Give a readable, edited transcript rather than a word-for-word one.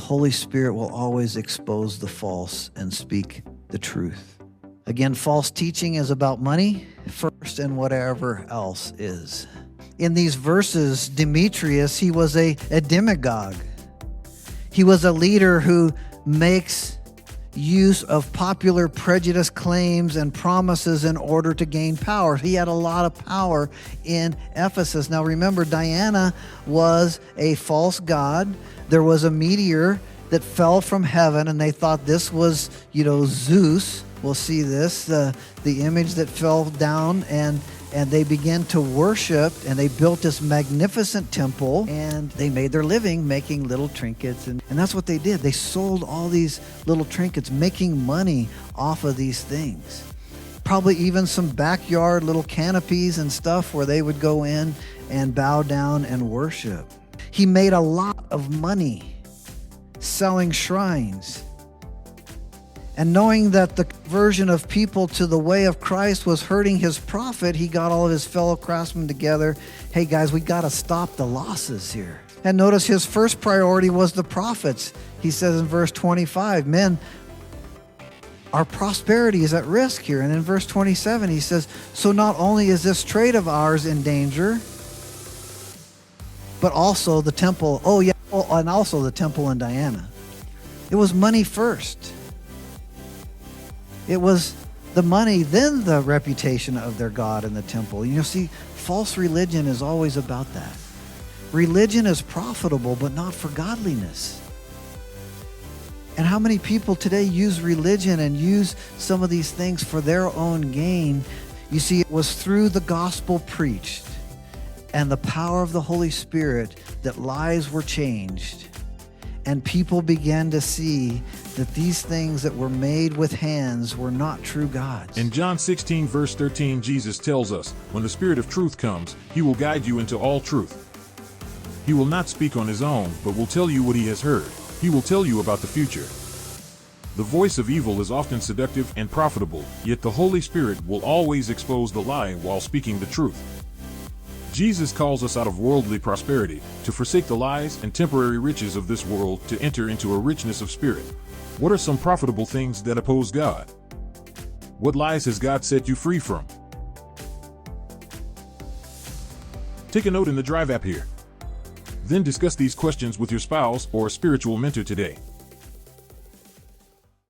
Holy Spirit will always expose the false and speak the truth. Again, false teaching is about money first and whatever else is. In these verses, Demetrius, he was a demagogue. He was a leader who makes use of popular prejudice claims and promises in order to gain power. He had a lot of power in Ephesus. Now remember, Diana was a false god. There was a meteor that fell from heaven, and they thought this was, Zeus. We'll see this, the image that fell down, and they began to worship, and they built this magnificent temple, and they made their living making little trinkets. And that's what they did. They sold all these little trinkets, making money off of these things. Probably even some backyard little canopies and stuff where they would go in and bow down and worship. He made a lot of money selling shrines. And knowing that the conversion of people to the way of Christ was hurting his profit, he got all of his fellow craftsmen together. Hey guys, we got to stop the losses here. And notice his first priority was the prophets. He says in verse 25, men, our prosperity is at risk here. And in verse 27, he says, so not only is this trade of ours in danger, but also the temple. And also the temple in Diana. It was money first. It was the money, then the reputation of their God in the temple. See, false religion is always about that. Religion is profitable, but not for godliness. And how many people today use religion and use some of these things for their own gain? You see, it was through the gospel preached and the power of the Holy Spirit that lives were changed. And people began to see that these things that were made with hands were not true gods. In John 16, verse 13, Jesus tells us, when the Spirit of truth comes, he will guide you into all truth. He will not speak on his own, but will tell you what he has heard. He will tell you about the future. The voice of evil is often seductive and profitable, yet the Holy Spirit will always expose the lie while speaking the truth. Jesus calls us out of worldly prosperity, to forsake the lies and temporary riches of this world, to enter into a richness of spirit. What are some profitable things that oppose God? What lies has God set you free from? Take a note in the Drive app here. Then discuss these questions with your spouse or a spiritual mentor today.